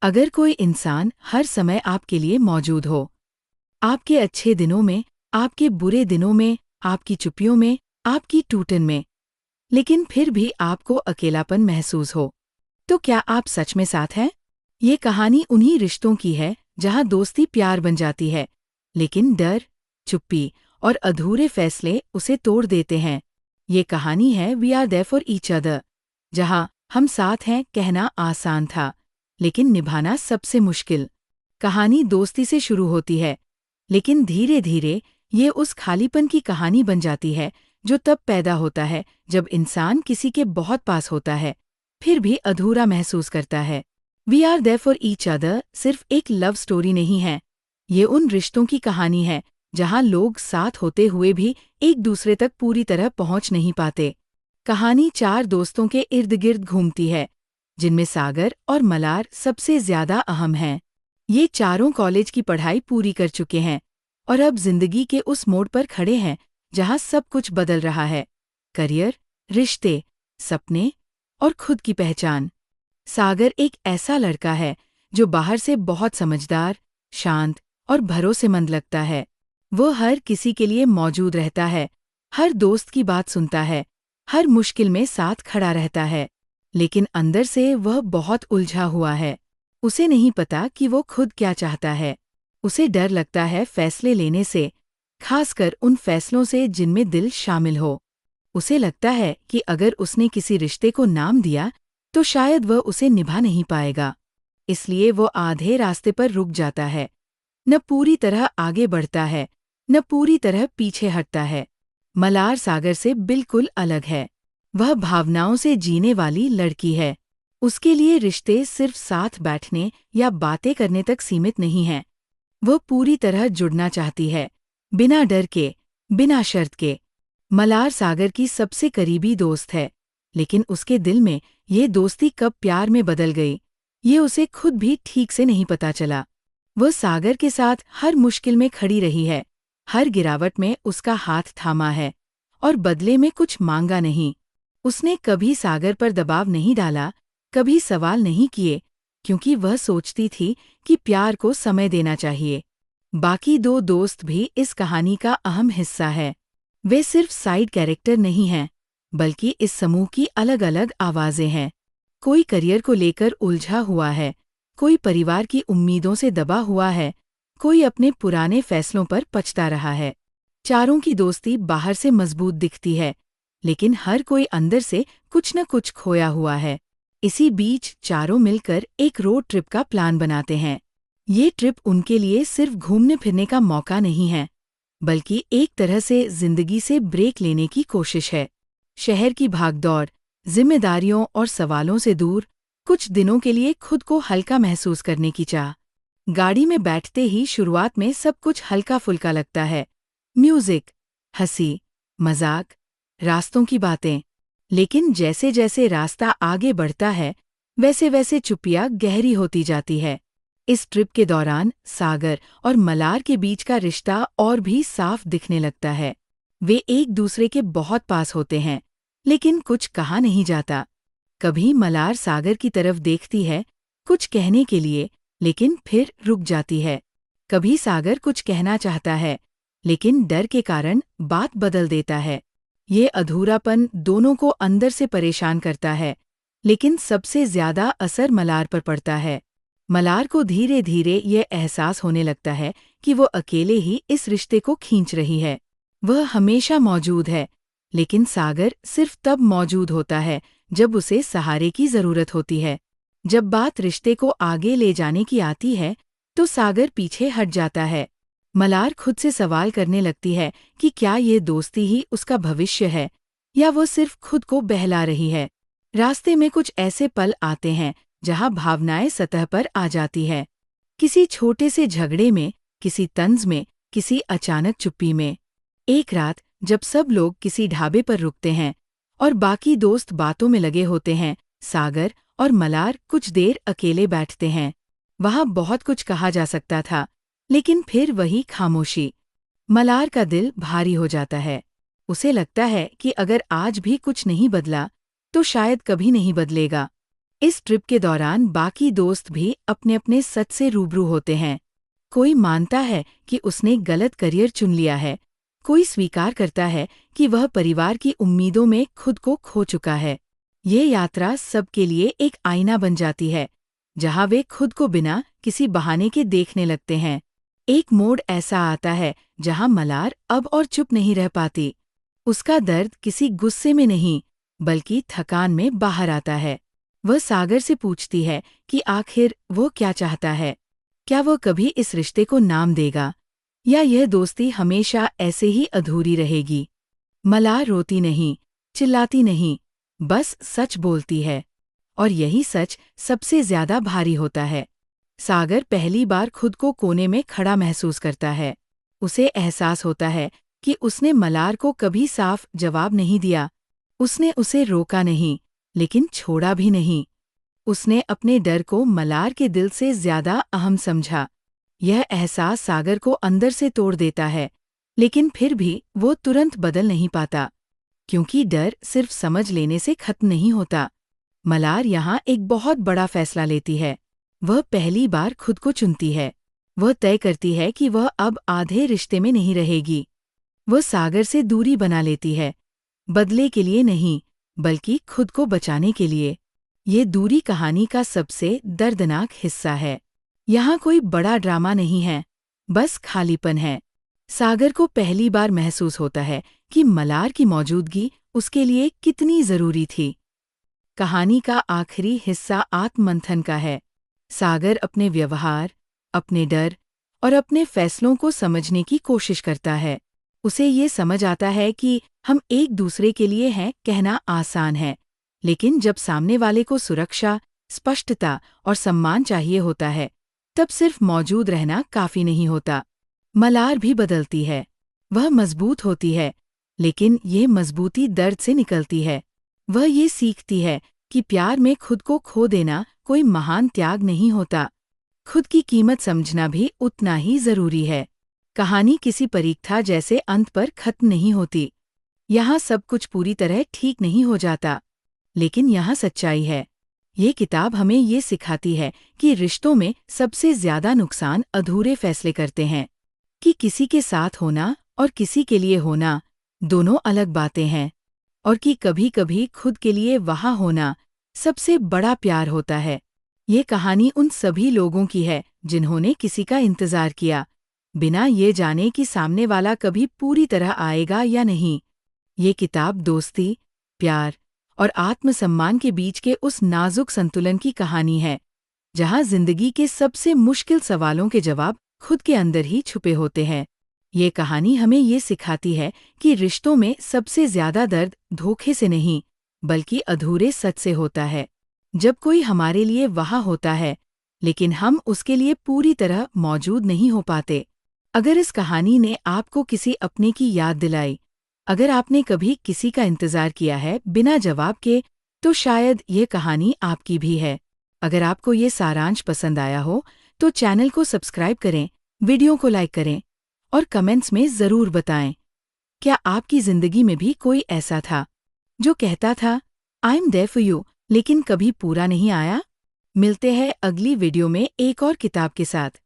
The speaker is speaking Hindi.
अगर कोई इंसान हर समय आपके लिए मौजूद हो, आपके अच्छे दिनों में, आपके बुरे दिनों में, आपकी चुप्पियों में, आपकी टूटन में, लेकिन फिर भी आपको अकेलापन महसूस हो, तो क्या आप सच में साथ हैं? ये कहानी उन्हीं रिश्तों की है जहाँ दोस्ती प्यार बन जाती है, लेकिन डर, चुप्पी और अधूरे फैसले उसे तोड़ देते हैं। ये कहानी है we are there for each other, जहाँ हम साथ हैं कहना आसान था, लेकिन निभाना सबसे मुश्किल। कहानी दोस्ती से शुरू होती है, लेकिन धीरे धीरे ये उस खालीपन की कहानी बन जाती है जो तब पैदा होता है जब इंसान किसी के बहुत पास होता है, फिर भी अधूरा महसूस करता है। We are there for each other सिर्फ एक लव स्टोरी नहीं है, ये उन रिश्तों की कहानी है जहाँ लोग साथ होते हुए भी एक दूसरे तक पूरी तरह पहुँच नहीं पाते। कहानी 4 दोस्तों के इर्द गिर्द घूमती है, जिनमें सागर और मलार सबसे ज्यादा अहम हैं। ये चारों कॉलेज की पढ़ाई पूरी कर चुके हैं और अब जिंदगी के उस मोड़ पर खड़े हैं जहाँ सब कुछ बदल रहा है। करियर, रिश्ते, सपने और खुद की पहचान। सागर एक ऐसा लड़का है जो बाहर से बहुत समझदार, शांत और भरोसेमंद लगता है। वो हर किसी के लिए मौजूद रहता है, हर दोस्त की बात सुनता है, हर मुश्किल में साथ खड़ा रहता है, लेकिन अंदर से वह बहुत उलझा हुआ है। उसे नहीं पता कि वो खुद क्या चाहता है। उसे डर लगता है फैसले लेने से, खासकर उन फैसलों से जिनमें दिल शामिल हो। उसे लगता है कि अगर उसने किसी रिश्ते को नाम दिया तो शायद वह उसे निभा नहीं पाएगा, इसलिए वो आधे रास्ते पर रुक जाता है। न पूरी तरह आगे बढ़ता है, न पूरी तरह पीछे हटता है। मलार सागर से बिल्कुल अलग है। वह भावनाओं से जीने वाली लड़की है। उसके लिए रिश्ते सिर्फ साथ बैठने या बातें करने तक सीमित नहीं हैं। वह पूरी तरह जुड़ना चाहती है, बिना डर के, बिना शर्त के। मलार सागर की सबसे करीबी दोस्त है, लेकिन उसके दिल में ये दोस्ती कब प्यार में बदल गई, ये उसे खुद भी ठीक से नहीं पता चला। वह सागर के साथ हर मुश्किल में खड़ी रही है, हर गिरावट में उसका हाथ थामा है और बदले में कुछ मांगा नहीं। उसने कभी सागर पर दबाव नहीं डाला, कभी सवाल नहीं किए, क्योंकि वह सोचती थी कि प्यार को समय देना चाहिए। बाकी 2 दोस्त भी इस कहानी का अहम हिस्सा है। वे सिर्फ साइड कैरेक्टर नहीं हैं, बल्कि इस समूह की अलग-अलग आवाजें हैं। कोई करियर को लेकर उलझा हुआ है, कोई परिवार की उम्मीदों से दबा हुआ है, कोई अपने पुराने फैसलों पर पछता रहा है। चारों की दोस्ती बाहर से मजबूत दिखती है, लेकिन हर कोई अंदर से कुछ न कुछ खोया हुआ है। इसी बीच चारों मिलकर एक रोड ट्रिप का प्लान बनाते हैं। ये ट्रिप उनके लिए सिर्फ घूमने फिरने का मौका नहीं है, बल्कि एक तरह से जिंदगी से ब्रेक लेने की कोशिश है। शहर की भागदौड़, जिम्मेदारियों और सवालों से दूर, कुछ दिनों के लिए खुद को हल्का महसूस करने की चाह। गाड़ी में बैठते ही शुरुआत में सब कुछ हल्का फुल्का लगता है। म्यूजिक, हंसी, मजाक, रास्तों की बातें। लेकिन जैसे जैसे रास्ता आगे बढ़ता है, वैसे वैसे चुप्पियां गहरी होती जाती है। इस ट्रिप के दौरान सागर और मलार के बीच का रिश्ता और भी साफ दिखने लगता है। वे एक दूसरे के बहुत पास होते हैं, लेकिन कुछ कहा नहीं जाता। कभी मलार सागर की तरफ देखती है, कुछ कहने के लिए, लेकिन फिर रुक जाती है। कभी सागर कुछ कहना चाहता है, लेकिन डर के कारण बात बदल देता है। ये अधूरापन दोनों को अंदर से परेशान करता है, लेकिन सबसे ज्यादा असर मलार पर पड़ता है। मलार को धीरे धीरे ये एहसास होने लगता है कि वो अकेले ही इस रिश्ते को खींच रही है। वह हमेशा मौजूद है, लेकिन सागर सिर्फ तब मौजूद होता है जब उसे सहारे की जरूरत होती है। जब बात रिश्ते को आगे ले जाने की आती है, तो सागर पीछे हट जाता है। मलार खुद से सवाल करने लगती है कि क्या ये दोस्ती ही उसका भविष्य है, या वो सिर्फ खुद को बहला रही है। रास्ते में कुछ ऐसे पल आते हैं जहां भावनाएं सतह पर आ जाती है। किसी छोटे से झगड़े में, किसी तंज में, किसी अचानक चुप्पी में। एक रात जब सब लोग किसी ढाबे पर रुकते हैं और बाकी दोस्त बातों में लगे होते हैं, सागर और मलार कुछ देर अकेले बैठते हैं। वहां बहुत कुछ कहा जा सकता था, लेकिन फिर वही खामोशी। मलार का दिल भारी हो जाता है। उसे लगता है कि अगर आज भी कुछ नहीं बदला, तो शायद कभी नहीं बदलेगा। इस ट्रिप के दौरान बाकी दोस्त भी अपने अपने सच से रूबरू होते हैं। कोई मानता है कि उसने गलत करियर चुन लिया है, कोई स्वीकार करता है कि वह परिवार की उम्मीदों में खुद को खो चुका है। ये यात्रा सबके लिए एक आईना बन जाती है, जहाँ वे खुद को बिना किसी बहाने के देखने लगते हैं। एक मोड़ ऐसा आता है जहाँ मलार अब और चुप नहीं रह पाती। उसका दर्द किसी गुस्से में नहीं, बल्कि थकान में बाहर आता है। वह सागर से पूछती है कि आखिर वो क्या चाहता है। क्या वह कभी इस रिश्ते को नाम देगा, या यह दोस्ती हमेशा ऐसे ही अधूरी रहेगी? मलार रोती नहीं, चिल्लाती नहीं, बस सच बोलती है। और यही सच सबसे ज्यादा भारी होता है। सागर पहली बार खुद को कोने में खड़ा महसूस करता है। उसे एहसास होता है कि उसने मलार को कभी साफ जवाब नहीं दिया। उसने उसे रोका नहीं, लेकिन छोड़ा भी नहीं। उसने अपने डर को मलार के दिल से ज्यादा अहम समझा। यह एहसास सागर को अंदर से तोड़ देता है, लेकिन फिर भी वो तुरंत बदल नहीं पाता, क्योंकि डर सिर्फ समझ लेने से खत्म नहीं होता। मलार यहाँ एक बहुत बड़ा फैसला लेती है। वह पहली बार खुद को चुनती है। वह तय करती है कि वह अब आधे रिश्ते में नहीं रहेगी। वह सागर से दूरी बना लेती है, बदले के लिए नहीं, बल्कि खुद को बचाने के लिए। ये दूरी कहानी का सबसे दर्दनाक हिस्सा है। यहाँ कोई बड़ा ड्रामा नहीं है, बस खालीपन है। सागर को पहली बार महसूस होता है कि मलार की मौजूदगी उसके लिए कितनी जरूरी थी। कहानी का आखिरी हिस्सा आत्ममंथन का है। सागर अपने व्यवहार, अपने डर और अपने फैसलों को समझने की कोशिश करता है। उसे ये समझ आता है कि हम एक दूसरे के लिए हैं कहना आसान है, लेकिन जब सामने वाले को सुरक्षा, स्पष्टता और सम्मान चाहिए होता है, तब सिर्फ मौजूद रहना काफी नहीं होता। मलार भी बदलती है। वह मजबूत होती है, लेकिन ये मजबूती दर्द से निकलती है। वह ये सीखती है कि प्यार में खुद को खो देना कोई महान त्याग नहीं होता। खुद की कीमत समझना भी उतना ही जरूरी है। कहानी किसी परीक्षा जैसे अंत पर खत्म नहीं होती। यहाँ सब कुछ पूरी तरह ठीक नहीं हो जाता, लेकिन यहाँ सच्चाई है। ये किताब हमें ये सिखाती है कि रिश्तों में सबसे ज्यादा नुकसान अधूरे फैसले करते हैं, कि किसी के साथ होना और किसी के लिए होना दोनों अलग बातें हैं, और कि कभी कभी खुद के लिए वहाँ होना सबसे बड़ा प्यार होता है। ये कहानी उन सभी लोगों की है जिन्होंने किसी का इंतजार किया, बिना ये जाने कि सामने वाला कभी पूरी तरह आएगा या नहीं। ये किताब दोस्ती, प्यार और आत्मसम्मान के बीच के उस नाजुक संतुलन की कहानी है, जहाँ जिंदगी के सबसे मुश्किल सवालों के जवाब खुद के अंदर ही छुपे होते हैं। ये कहानी हमें ये सिखाती है कि रिश्तों में सबसे ज्यादा दर्द धोखे से नहीं, बल्कि अधूरे सच से होता है। जब कोई हमारे लिए वहाँ होता है, लेकिन हम उसके लिए पूरी तरह मौजूद नहीं हो पाते। अगर इस कहानी ने आपको किसी अपने की याद दिलाई, अगर आपने कभी किसी का इंतजार किया है बिना जवाब के, तो शायद ये कहानी आपकी भी है। अगर आपको ये सारांश पसंद आया हो, तो चैनल को सब्सक्राइब करें, वीडियो को लाइक करें और कमेंट्स में ज़रूर बताएं, क्या आपकी ज़िंदगी में भी कोई ऐसा था जो कहता था I am there for you, लेकिन कभी पूरा नहीं आया? मिलते हैं अगली वीडियो में एक और किताब के साथ।